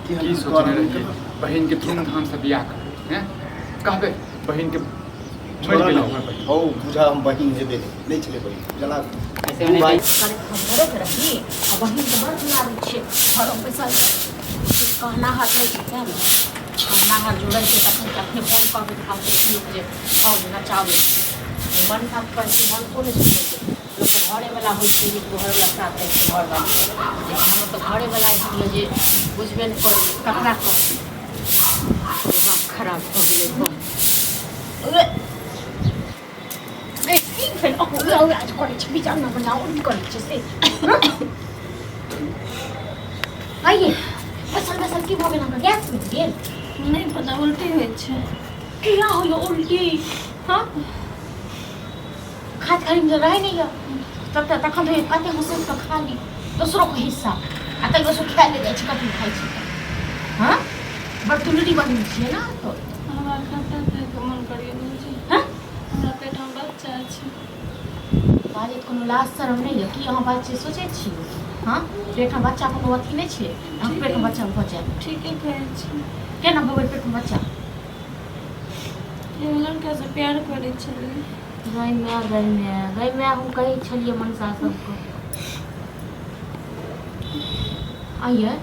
की सोचने रहिए बहन के धूमधाम से बियाह कर हैं कहबे बहन के मर गेल हमर बहन हो बुझा हम बहिन हेबे नहीं चले बहिन चला ऐसे में अरे हमरे के रही अब वही तो बड़ लागे छे घरों पैसा कहना हाथ नहीं क्या कहना हाथ जोड़े के तखन अपने फोन कर के दिखाओ लोग जे खाओ ना चावे मन साफ कर के मन को नहीं सुने लोग घरे वाला होई छै लोग घर वाला साथ है घर वाला लेकिन हम तो घरे वाला हम जे बुझबे न कर ककरा कर दिमाग खराब हो गेले एकदम ए ठीक है ओ आज करे छी बिचार ना बनाओ उन करे छी से आइए बसल की भोगे ना गैस में गेल नहीं पता उल्टी हुई छे क्या हो यो उल्टी हां खाद खाली में रहे नहीं तब तक तक हम पाते हसन का खा ली दूसरों को हिस्सा अतल बस खा ले जाए चिकन खाई छी हां बट तुलड़ी बनी छी ना तो हमरा खाता पे मन करिए मुझे हां हमरा पेट में बच्चा छै बाजे कोनो लाज शरम नहीं है कि अहाँ बात से सोचे छी हां पेट में बच्चा कोनो अथी नहीं छै हम पेट में बच्चा हो जाए ठीक है कहै छी केना भगवान पेट में बच्चा ये लड़का से प्यार करे छली गई मैं हम कही छलिए मनसा सबको आइए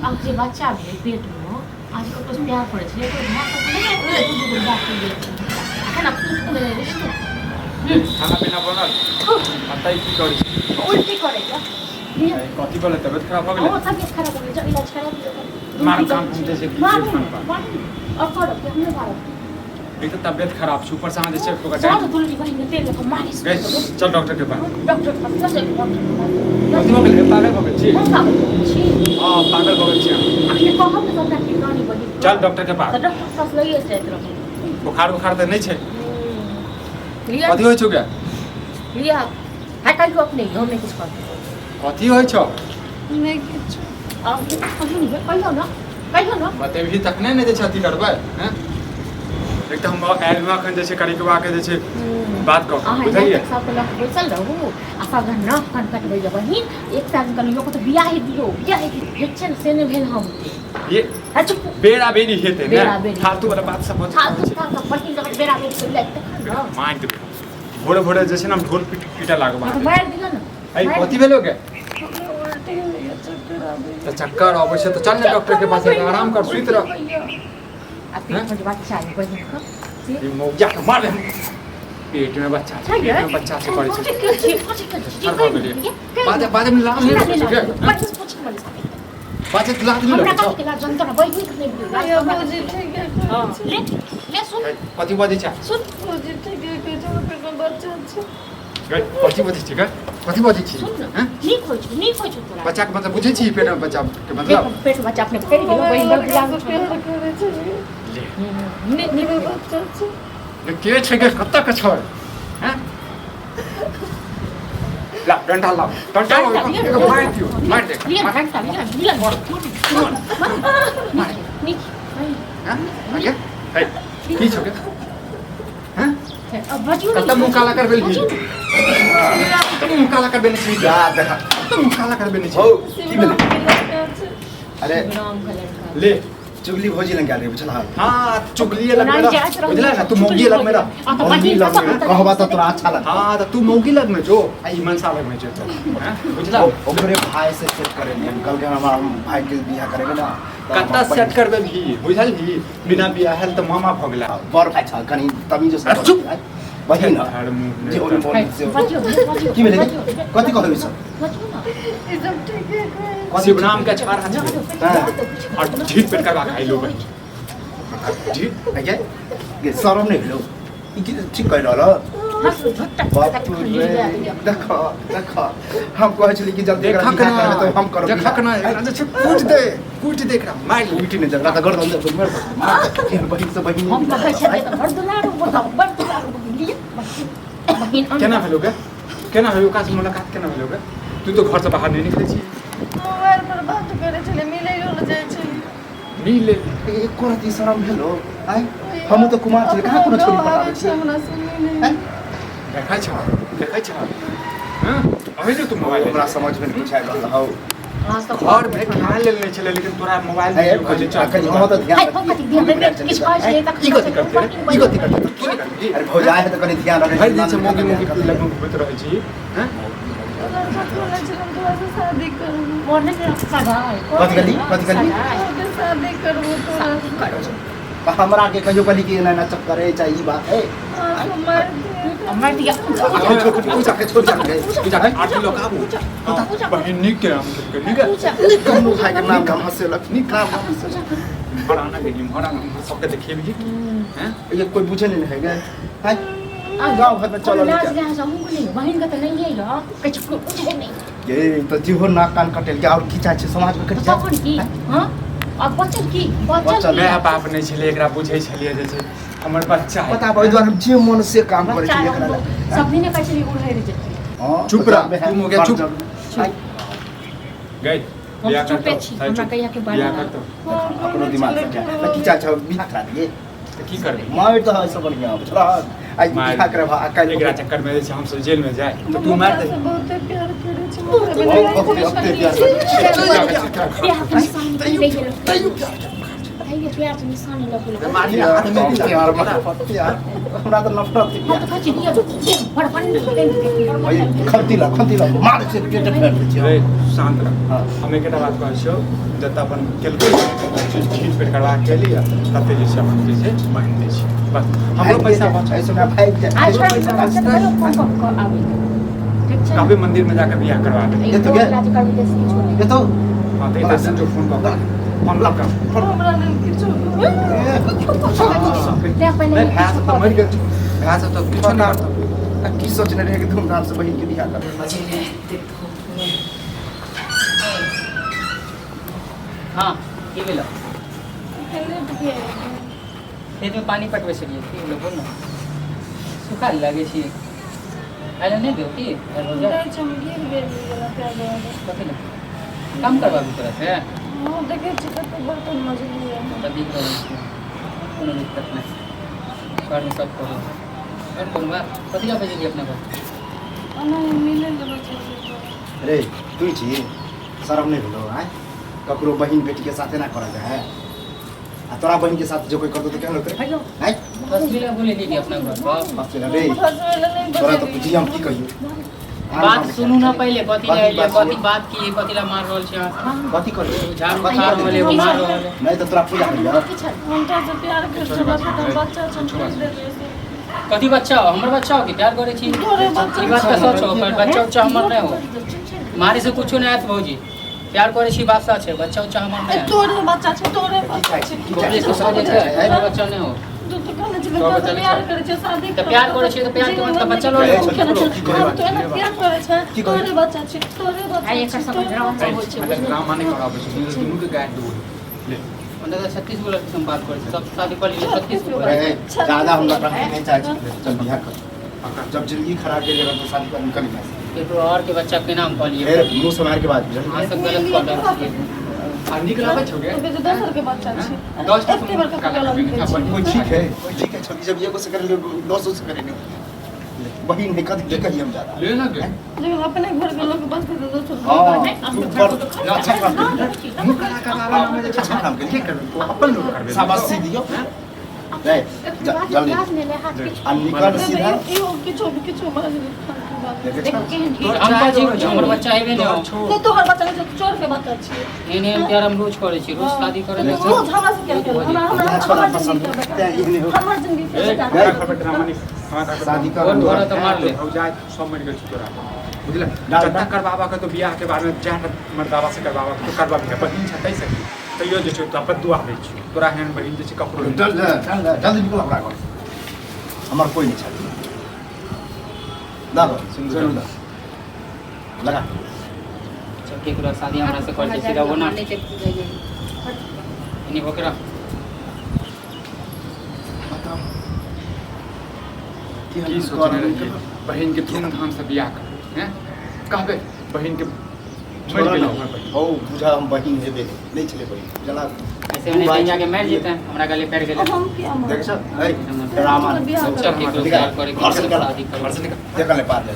अब जे बच्चा भेल पेट में आज को कुछ प्यार पड़े छले तो भात तो नहीं बात के खाना खाना पीना बनल बताई की करी उल्टी करेगा कथी बोले तबियत खराब हो गेलै ओ तबियत खराब हो गई जब इलाज करा मार काम हम जैसे और पर हमने भारत एक तो तबियत खराब छै ऊपर से अहाँ जैसे को साथ तुलसी बहिन तेल को मालिश चल डॉक्टर के पास डॉक्टर के पास चल कथी हो गेलै पागल हो गेल छी हम का छी हां पागल हो गेल छी आपने कहब तो सबटा की कहानी बनी चल डॉक्टर के पास तो डॉक्टर के पास लइए जाइत रहो बुखार तो नहीं छै लिया कथी होय छौ गे लिया हटाई को अपने हम नहीं कुछ कर कथी होय छौ नहीं किछ आप कहियो नहीं कहियो ना बतेबही तखने ने जे छथी करबै हैं एक तो हम एलमा खन जैसे करिकवा के जैसे बात कह बुझलिए सब लोग बैसल रहू आ सब ना फन कटबै जे बहिन एक साल कल यो तो बियाह दियो बियाह हेछन से ने भेल हम ये अच्छा बेरा बेरी हेते बेरा ने बेरी। फालतू वाला बात सब फालतू का बहिन जब बेरा बेर से लगते माइंड भोरे भोरे जैसे ना ढोल पीटा लागबा तो मार दियो ना आई कथी भेलो गे उल्टी हुई है चक्कर आ गई तो चक्कर आबै छै तो चल ने डॉक्टर के पास आराम कर सुइत रह आ पेट में बच्चा है बहिन का ये मौजा के मार दे पेट में बच्चा छै पेट में बच्चा से करे छै बाद में लाभ नहीं छै गे बात लाभ नहीं हमरा लगे का के जनता बहिन नहीं ये मुझे ठीक है हां ले सुन कथी बजै छै सुन मुझे ठीक है कि जो पेट में बच्चा छै गे कथी बजै छै गे कथी बजै छी सुन हैं ठीक होय छै तोरा बच्चा के मतलब बुझै छी पेट में बच्चा के मतलब पेट में बच्चा अपने पेट में बहिन लड़का लागू से प्यार करे छली ले मेरे बच्चा छै ये के छै गे कत्ता के छै हैं ला डंडा ला डंडा मार दे लिया घंटा लिया मार निक हैं आगे हे की छै गे हैं अब बजू कत्ता मुंह काला कर बेल की कत्ता मुंह काला कर बेल छी जा देखा कत्ता मुंह काला कर बेल छी हो की भेलै लड़का छै अरे राम का लड़का ले चुगली भोजी लग गेल रे बुझला हां चुगली लग मेरा बुझला ना तू मौगी लग मेरा मौगी लग में कहबा तो तोरा अच्छा लग हां तो तू मौगी लग में जो आई मनसा लग में जो हैं बुझला ओकरे भाई से सेट करे ने कल के हमारा भाई के बियाह करेबे ना कत्ता सेट करबे भी बुझल ही बिना बियाह हल तो मामा भ गेला बर भाई छ कनी तमीज से चुप बहिन जे ओने मोन से की भेलै कथी कहबै सब ये सब ठीक है कहै शिव नाम का छार हाथ और ठीक पेट का खाई लो भाई जी है के शरम नहीं भेलो ई की ठीक कह रहल बाप रे देखो देखो हम कहै छली कि जब देखा बियाह करबे तो हम करब देखा ना अच्छा कूट दे एकरा मार ली मिटी ने जगह त गर्दन दे मार के बहिन से बहिन हम कहै छै त बड़ दुलारू बड़ दुलारू लिया बहिन केना भेलोगे केना भेलो का से मुलाकात केना भेलोगे तू तो घर से बाहर नहीं निकले छी मोबाइल पर बात करे छले मिलै ल जाय छली मिले एक कोरती शरम भेलो आइ हम तो कुमार छले कहाँ कोनो छोरी पटाबै छी हमरा सुनी नहीं देखा छ हां अभी तो तुम मोबाइल हमरा समझ में कुछ आइल रहल हौ आज तो घर में ध्यान ले ले चले लेकिन तोरा मोबाइल है खोजे कहीं हो तो ध्यान हाय फोन कति ध्यान दे किस पास ले तक ई गति करते ई गति करते तू नहीं करती अरे भौजाए है तो कहीं ध्यान रखे भाई दिन से मोगी मोगी लगन घुमत रहे छी हैं शादी करूँ मोरने से सगा कथी गली शादी करूँ तो हमरा के कहियो कली के ना चक्कर है चाहिए बात है अमर दिया पूजा के छोड़ जाके तू जा 8 किलो काबू बहन निक के नाम के निक कन्नू खाए के नाम हम हंसे लखनी का बड़ाना के निम हरा सबके देखिए भी हैं ये कोई पूछे नहीं है गए है गांव घर में चलो लाज ले जाऊं बोले बहन का तो नहीं है यार कुछ पूछे नहीं ये तो जीहो नाक कान कटेल के और की चाहे छै समाज में कट तो कौन की हां अब बच्चन की बच्चन मैं बाप नहीं छले एकरा बुझै छलिए जे छै हमर बच्चा है पता भाई द्वारा जे मन से काम करे छै एकरा सब दिन का चली उड़े रे जती हां चुप रह तुम हो गया चुप गई बियाह कर चुप छी हमरा कहिया के बारे बियाह कर तो अपनो दिमाग से क्या की चाहे बिना करा दिए तो की करबे मार तो है सब बढ़िया छोड़ा आज बियाह करे भा कल एकरा चक्कर में जे हम सब जेल में जाए तो तू मार दे बहुत प्यार करे छी बियाह के निशानी दे प्यार के निशानी लगो मारिया हाथ में यार यार हमरा तो नफरत थी तो कछि दिया बड़ बड़ भाई खंती ला मार से के फेर छी रे शांत रह हां हमें केटा बात कहै छौ जत अपन केलकै ठीक पेट करवा के लिया तते जे से अपन से बहन दे छी बस हमरो पैसा बच ऐसे ना भाई आज पैसा आवे काबे मंदिर में जाकर बियाह करवा दे ये तो क्या? ये तो हां तो इधर से जो फोन कर फोन लगा हमरा ने किछु नहीं भैंस तो मर गया भैंस तो कुछ ना की सोचने रहे कि धूमधाम से बहन के बियाह कर हाँ ये मिला हेले बिया खेत में पानी पटवे छलिए की बोलो बोल ना सुखा लगे छी आइले नहीं दो की रोजा नहीं चमकी गेल गेला प्याज कथि ना काम करवा भी तोरा से हां देखे छी तो बर्तन मजली है तभी करो कोनो दिक्कत नहीं कर सब करो और बोलवा कथि का भेजली अपने को अना मिले ले बच्चे रे तू छी शर्म नहीं भेलो हैं ककरो बहन बेटी के साथे ना करल है आ तोरा बहन के साथ जो कोई कर दो तो क्या होते हेलो नहीं बस मिला बोले दीदी अपना घर पर बस रे तोरा तो पूछी हम की कहियो बात सुनू ना पहले कथि ले आइले कथि बात की कथि ला मार रहल छी कथी कर झाड़ू बता रहले मार रहले नहीं तो तोरा पूजा करियो हम तो से प्यार कर बच्चा छोड़ दे कथि बच्चा हो हमर बच्चा हो कि प्यार करे छी तोरे बच्चा ई बात का सच हो पर बच्चा उच्चा हमर नहीं हो मारे से कुछ नहीं आत भौजी प्यार करे छी बात सच है बच्चा उच्चा हमर नहीं है तोरे बच्चा छै तोरे बच्चा छै बोले तो समझे छै हमर बच्चा नहीं हो तू तो कहले छी बच्चा प्यार करे छै शादी तो प्यार करे छी तो प्यार के मतलब बच्चा लोग तो ना प्यार करे छै तोरे बच्चा छै तोरे बच्चा आई एकर सब ड्रामा सब होय छै ड्रामा नहीं कराबे छी दुनू के गाइड दो ले अंदर 36 गो लड़की से हम बात करे छी सब शादी कर लिए 36 गो ज्यादा हम लोग नहीं चाहे चल बियाह कर जब जिंदगी खराब के लिए तो शादी कर निकल गया के तो और के बच्चा के नाम कह लिए फिर मुंह से मार के बाद हां सब गलत कर रहे छी आ निकलाबे छोगे तो दोसर के बच्चा छै 10 एते बड़का कलम कोई ठीक है छोटी जब ये को से कर ले 200 से करे नहीं बहन है कद के कहिए हम ज्यादा ले ना के जब अपने घर के लोग बस दे दो हां छोड़ अच्छा काम मुंह कला करावे में अच्छा काम के कर अपन लोग करबे शाबाशी दियो रे जल्दी निकल सीधा यो किछो मार हम का जी हमर बच्चा है नहीं नहीं तो हर बच्चा के चोर के बच्चा छी एने हम प्यार हम रोज करे छी रोज शादी करे रोज हमरा से क्या कर हमरा पसंद हमर जिंदगी के ड्रामा नहीं शादी कर और तो मार ले हो जाए सब मर गए तोरा बुझल जब करबाबा के तो बियाह के बारे में जा मर्दावा से करबाबा तो करबा भी बहिन छतै से तैयो जे छै तो अपन दुआ दै छी तोरा हेन बहिन जे छै ककरो जल्दी निकल हमरा घर हमर कोई नहीं छल दादा जरूर दा लगा चल के पूरा शादी हमरा से कर दे सीधा वो ना इनी बकरा की सोचने रहिए बहन के धूमधाम से बियाह कर हैं कहबे बहन के मर गेलो ओ बुझा हम बहिन हेबे नहीं चले बहिन चला ऐसे में कहीं जाके मर जेते हमरा गले पैर गेले हम क्या देख छ ए रामा अच्छा के प्यार करे घर से निकल शादी करे देख ले पार ले